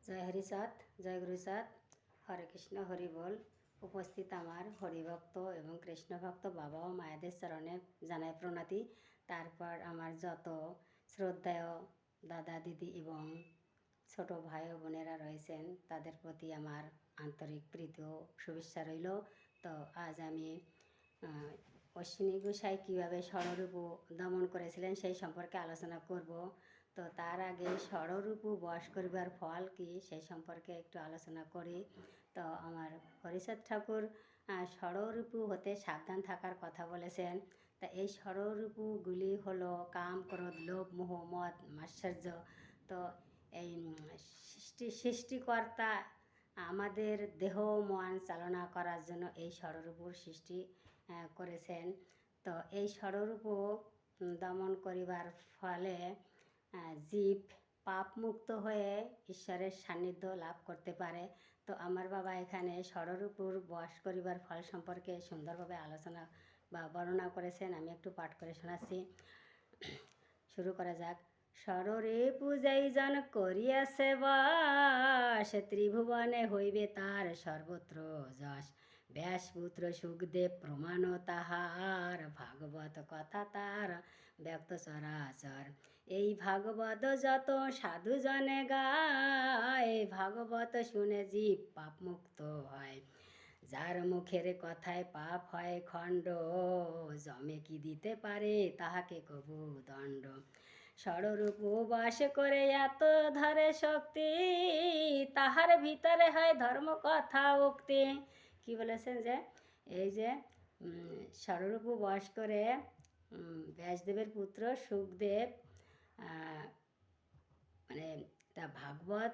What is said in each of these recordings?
জয় হরিচাঁদ, জয় গুরুচাঁদ, হরে কৃষ্ণ, হরি বল। উপস্থিত আমার হরিভক্ত এবং কৃষ্ণভক্ত বাবা ও মায়েদের চরণে জানাই প্রণাতি। তারপর আমার যত শ্রদ্ধেয় দাদা দিদি এবং ছোট ভাই ও বোনেরা রয়েছেন তাদের প্রতি আমার আন্তরিক প্রীতি ও শুভেচ্ছা রইল। তো আজ আমি অশ্বিনী গোসাই কীভাবে ষড়রূপ দমন করেছিলেন সেই সম্পর্কে আলোচনা করব। তো তার আগে ষড়রূপ বশ করিবার ফল কি সেই সম্পর্কে একটু আলোচনা করি। তো আমার হরিচাঁদ ঠাকুর ষড়রূপ হতে সাবধান থাকার কথা বলেছেন। তা এই ষড়রূপগুলি হলো কাম, ক্রোধ, লোভ, মোহ, মদ, মাৎসর্য। তো এই সৃষ্টিকর্তা আমাদের দেহ মন চালনা করার জন্য এই ষড়রূপর সৃষ্টি করেছেন। তো এই ষড়রূপ দমন করিবার ফলে জীব পাপমুক্ত হয়ে ঈশ্বরের সান্নিধ্য লাভ করতে পারে। তো আমার বাবা এখানে ষড়রূপর বশ করিবার ফল সম্পর্কে সুন্দরভাবে আলোচনা বা বর্ণনা করেছেন। আমি একটু পাঠ করে শোনাচ্ছি। শুরু করা যাক। ষড়রে পূজাই জন করিয়াছে বাস, ত্রিভুবনে হইবে তার সর্বত্র যশ। ব্যাসপুত্র সুখদেব প্রমাণ তাহার, ভাগবত কথা তার ব্যক্ত চরাচর। এই ভাগবত যত সাধু জনে গায়, ভাগবত শুনে জীব পাপমুক্ত হয়। যার মুখের কথায় পাপ হয় খণ্ড, জমে কি দিতে পারে তাহাকে কবু দণ্ড। ষড়রূপ বাস করে এত ধরে শক্তি, তাহার ভিতরে হয় ধর্ম কথা উক্তি। কি বলেছেন যে এই যে ষড়রূপ বাস করে ব্যাসদেবের পুত্র সুখদেব মানে তা ভাগবত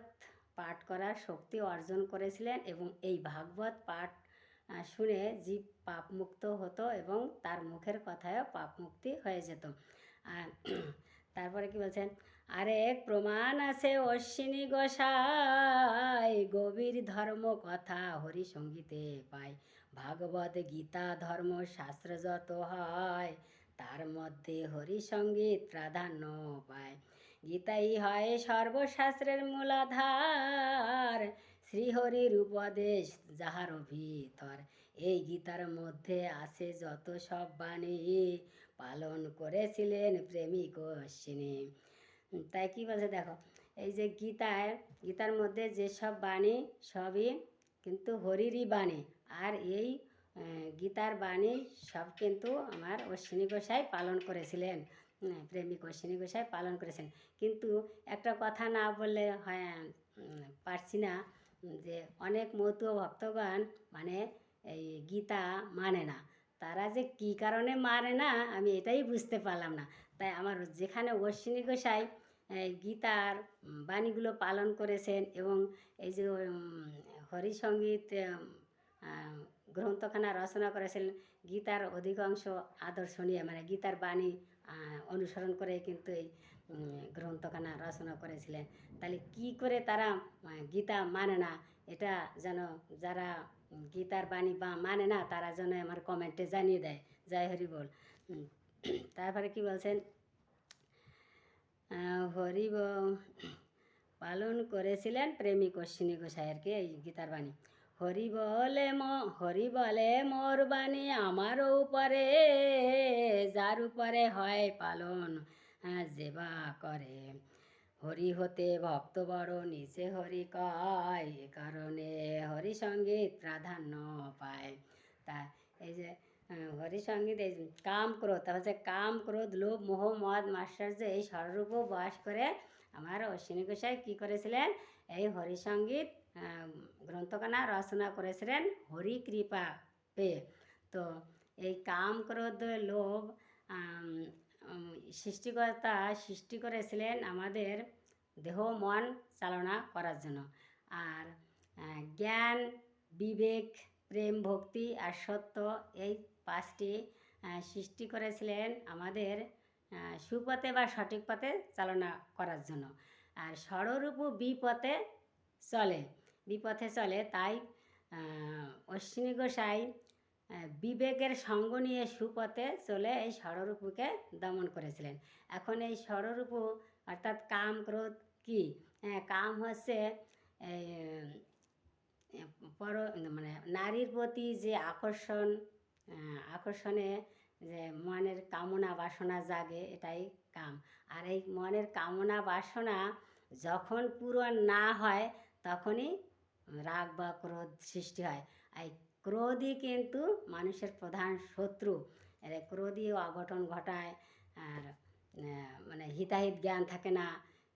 পাঠ করার শক্তি অর্জন করেছিলেন এবং এই ভাগবত পাঠ শুনে জীব পাপমুক্ত হতো এবং তার মুখের কথায়ও পাপমুক্তি হয়ে যেত। তারপরে কি বলছেন, আরেক প্রমাণ আছে অশ্বিনী গোসাই, গভীর ধর্ম কথা হরি সঙ্গীতে পায়। ভাগবত গীতা ধর্ম শাস্ত্র যত হয়, তার মধ্যে হরি সঙ্গীত প্রাধান্য পায়। গীতাই হয় সর্বশাস্ত্রের মূলাধার, শ্রীহরির উপদেশ যাহার ভিতর। এই গীতার মধ্যে আছে যত সব বাণী, পালন করেছিলেন প্রেমিক অশ্বিনী। তাই কি বলছে দেখো, এই যে গীতার মধ্যে যেসব বাণী সবই কিন্তু হরিরই বাণী। আর এই গীতার বাণী সব কিন্তু আমার অশ্বিনী গোসাই পালন করেছিলেন, প্রেমিক অশ্বিনী গোসাই পালন করেছেন। কিন্তু একটা কথা না বললে হয় পারছি না, যে অনেক মতুয়া ভক্তগণ মানে এই গীতা মানে না। তারা যে কী কারণে মানে না আমি এটাই বুঝতে পারলাম না। তাই আমার যেখানে অশ্বিনী গোসাই গীতার বাণীগুলো পালন করেছেন এবং এই যে হরিসঙ্গীত গ্রন্থখানা রচনা করেছিলেন, গীতার অধিকাংশ আদর্শনীয় মানে গীতার বাণী অনুসরণ করে কিন্তু এই গ্রন্থখানা রচনা করেছিলেন। তাহলে কি করে তারা গীতা মানে না, এটা যেন যারা গীতার বাণী বা মানে না তারা যেন আমার কমেন্টে জানিয়ে দেয়। জয় হরি বল। তারপরে কি বলছেন, হরি পালন করেছিলেন প্রেমিক অশ্বিনী গোসাইয়ের কি এই গীতার বাণী। হরি বলে মোর বাণী আমার উপরে, যার উপরে হয় পালন যেবা করে। হরি হতে ভক্ত বড় নিচে হরি কয়, এ কারণে হরি সঙ্গীত প্রাধান্য পায়। তা এই যে হরি সঙ্গীত এই কাম ক্রোধ, তারপর হচ্ছে কাম ক্রোধ লোভ মোহ মদ মাৎসর্য এই ষড়রূপ বাস করে আমার অশ্বিনী গোসাই কী করেছিলেন, এই হরিসঙ্গীত গ্রন্থখানা রচনা করেছিলেন হরি কৃপা পেয়ে। তো এই কাম ক্রোধ লোভ সৃষ্টিকর্তা সৃষ্টি করেছিলেন আমাদের দেহ মন চালনা করার জন্য। আর জ্ঞান বিবেক প্রেম ভক্তি আর সত্য এই পাঁচটি সৃষ্টি করেছিলেন আমাদের সুপথে বা সঠিক পথে চালনা করার জন্য। আর ষড়রূপ বিপথে চলে তাই অশ্বিনী গোসাই বিবেকের সঙ্গ নিয়ে সুপথে চলে এই ষড়রূপকে দমন করেছিলেন। এখন এই ষড়রূপ অর্থাৎ কাম ক্রোধ কি, কাম হচ্ছে এই পর মানে নারীর প্রতি যে আকর্ষণে যে মনের কামনা বাসনা জাগে, এটাই কাম। আর এই মনের কামনা বাসনা যখন পূরণ না হয় তখনই রাগ বা ক্রোধ সৃষ্টি হয়। এই ক্রোধই কিন্তু মানুষের প্রধান শত্রু। এর ক্রোধই অঘটন ঘটায়। আর মানে হিতাহিত জ্ঞান থাকে না।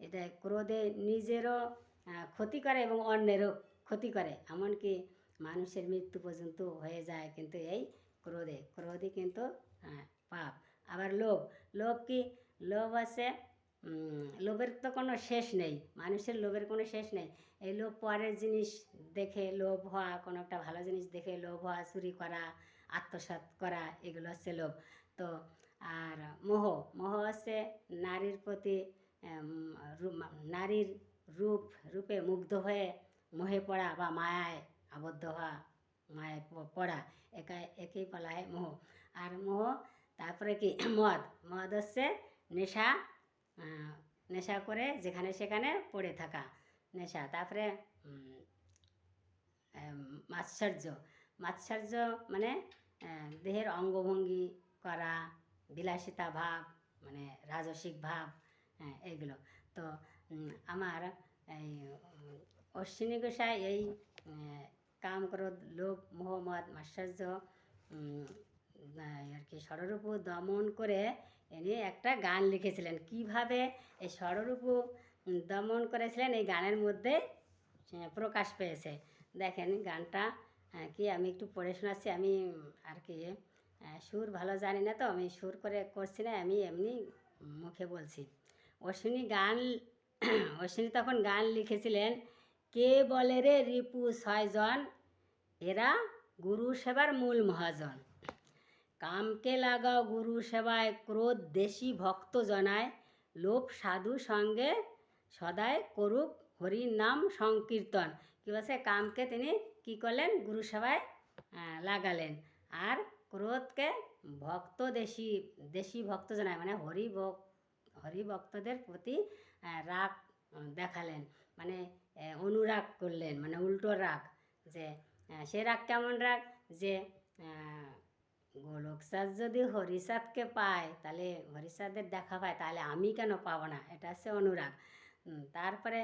এটা ক্রোধে নিজেরও ক্ষতি করে এবং অন্যেরও ক্ষতি করে, এমনকি মানুষের মৃত্যু পর্যন্ত হয়ে যায় কিন্তু এই ক্রোধই কিন্তু পাপ। আবার লোভ, লোভ কি? লোভ আছে, লোভের তো কোনো শেষ নেই, মানুষের লোভের কোনো শেষ নেই। এই লোভ পরের জিনিস দেখে লোভ হওয়া, কোনো একটা ভালো জিনিস দেখে লোভ হওয়া, চুরি করা, আত্মসাৎ করা, এগুলো হচ্ছে লোভ। তো আর মোহ হচ্ছে নারীর প্রতি, নারীর রূপে মুগ্ধ হয়ে মোহে পড়া বা মায়ায় আবদ্ধ হওয়া, মায়ায় পড়া, একেই বলা হয় মোহ। আর মোহ, তারপরে কি? মদ হচ্ছে নেশা করে যেখানে সেখানে পড়ে থাকা, নেশা। তারপরে মাৎসর্য মানে দেহের অঙ্গভঙ্গি করা, বিলাসিতা ভাব, মানে রাজসিক ভাব, এইগুলো। তো আমার এই অশ্বিনী গোসাই এই কাম, ক্রোধ, লোভ, মোহ, মদ, মাৎসর্য আর কি ষড়রূপ দমন করে ইনি একটা গান লিখেছিলেন। কিভাবে এই ষড়রূপ দমন করেছিলেন এই গানের মধ্যে প্রকাশ পেয়েছে। দেখেন গানটা কি, আমি একটু পড়ে শোনাচ্ছি। আমি আর কি সুর ভালো জানি না, তো আমি সুর করে করছি না, আমি এমনি মুখে বলছি। অশ্বিনী তখন গান লিখেছিলেন। কে বলে রে রিপু 6 জন, এরা গুরু সেবার মূল মহাজন। কামকে লাগাও গুরু সেবায়, ক্রোধ দেশি ভক্ত জনায়, লোভ সাধু সঙ্গে সদায় করুক হরির নাম সংকীর্তন। কী বলছে? কামকে তিনি কি করলেন? গুরু সেবায় লাগালেন। আর ক্রোধকে দেশি ভক্ত জনায়, মানে হরিভক্তদের প্রতি রাগ দেখালেন, মানে অনুরাগ করলেন, মানে উল্টো রাগ। যে সে রাগ কেমন রাগ? যে গোলকচাঁদ যদি হরিচাঁদকে পায়, তাহলে হরিচাঁদের দেখা পায়, তাহলে আমি কেন পাবো না? এটা হচ্ছে অনুরাগ। তারপরে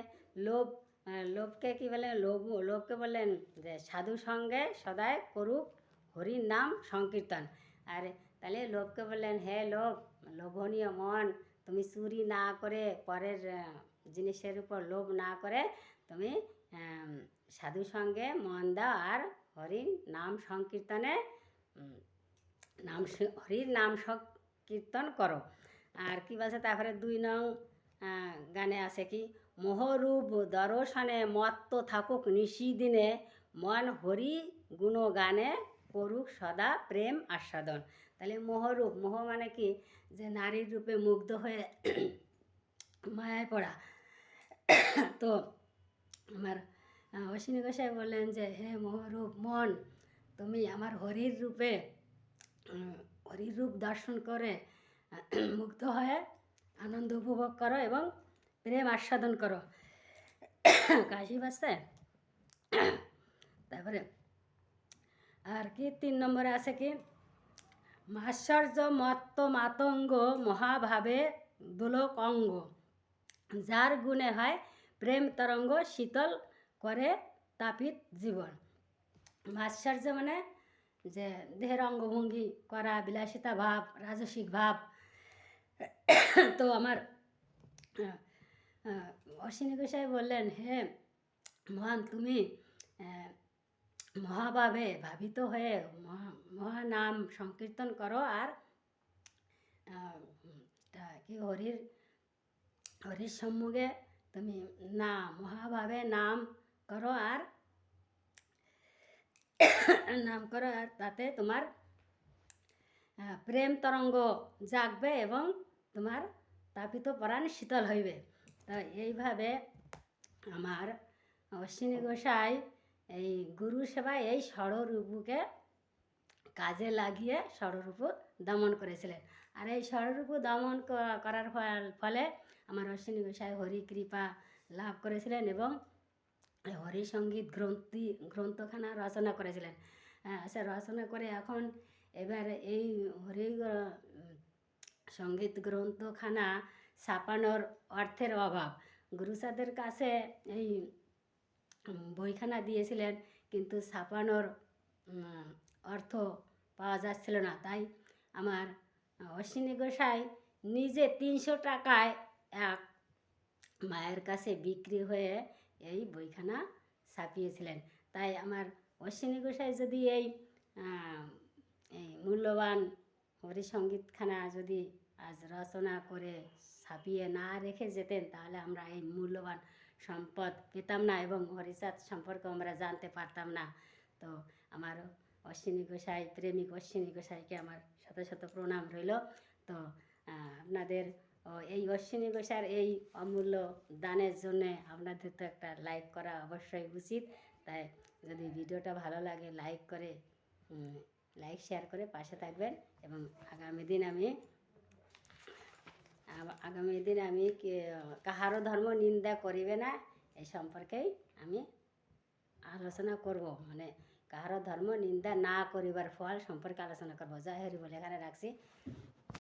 লোভকে কি বলেন? লোভকে বললেন যে সাধু সঙ্গে সদায় করুক হরির নাম সংকীর্তন। আর তাহলে লোভকে বললেন, হে লোভনীয় মন, তুমি চুরি না করে, পরের জিনিসের উপর লোভ না করে তুমি সাধু সঙ্গে মন দাও, আর হরির নাম সংকীর্তনে হরির নাম সংকীর্তন করো। আর কি বলছে? তারপরে 2 নং গানে আছে কি? মোহরূপ দর্শনে মত্ত থাকুক নিশিদিনে, মন হরি গুণ গানে করুক সদা প্রেম আস্বাদন। তাহলে মোহ মানে কি? যে নারীর রূপে মুগ্ধ হয়ে মায়ায় পড়া। তো আমার অশ্বিনী গোসাই বললেন যে, হে মোহরূপ মন, তুমি আমার হরির রূপ দর্শন করে মুগ্ধ হয়ে আনন্দ উপভোগ করো এবং প্রেম আস্বাদন করো। কাশি বাজছে। তারপরে আর কি 3 নম্বরে আছে কি? মাশ্চর্য মত্ত মাতঙ্গ মহাভাবে দোলক অঙ্গ, যার গুণে হয় প্রেম তরঙ্গ শীতল করে তাপিত জীবন। মাশ্চর্য মানে যে দেহের অঙ্গভঙ্গি করা, বিলাসিতা ভাব, রাজসিক ভাব। তো আমার অশ্বিনী গোসাই বললেন, হে মহান, তুমি মহাভাবে ভাবিত হয়ে মহানাম সংকীর্তন করো, আর কি হরির সম্মুখে তুমি মহাভাবে নাম করো, আর তাতে তোমার প্রেম তরঙ্গ জাগবে এবং তোমার তাপিত পরাণ শীতল হইবে। তো এইভাবে আমার অশ্বিনী গোসাই এই গুরু সেবায় এই ষড়রূপকে কাজে লাগিয়ে ষড়রূপ দমন করেছিলেন। আর এই ষড়রূপ দমন করার ফলে আমার অশ্বিনী গোসাই হরি কৃপা লাভ করেছিলেন এবং হরিসঙ্গীত গ্রন্থখানা রচনা করেছিলেন। সে রচনা করে এখন এবার এই হরি সঙ্গীত গ্রন্থখানা ছাপানোর অর্থের অভাব। গুরুসাদের কাছে এই বইখানা দিয়েছিলেন, কিন্তু ছাপানোর অর্থ পাওয়া যাচ্ছিল না। তাই আমার অশ্বিনী গোসাই নিজে 300 টাকায় এক মায়ের কাছে বিক্রি হয়ে এই বইখানা ছাপিয়েছিলেন। তাই আমার অশ্বিনী গোসাই যদি এই এই মূল্যবান হরিসঙ্গীতখানা যদি আজ রচনা করে ছাপিয়ে না রেখে যেতেন, তাহলে আমরা এই মূল্যবান সম্পদ পেতাম না এবং হরিচাঁদ সম্পর্কে আমরা জানতে পারতাম না। তো আমার অশ্বিনী গোসাই, প্রেমিক অশ্বিনী গোসাইকে আমার শত শত প্রণাম রইল। তো আপনাদের এই অশ্বিনী গোসাইয়ের এই অমূল্য দানের জন্যে আপনাদের তো একটা লাইক করা অবশ্যই উচিত। তাই যদি ভিডিওটা ভালো লাগে লাইক শেয়ার করে পাশে থাকবেন। এবং আগামী দিন আমি কাহারও ধর্ম নিন্দা করিবে না এই সম্পর্কেই আমি আলোচনা করব। মানে কাহারও ধর্ম নিন্দা না করিবার ফল সম্পর্কে আলোচনা করব। জয় হরি বলে এখানে রাখছি।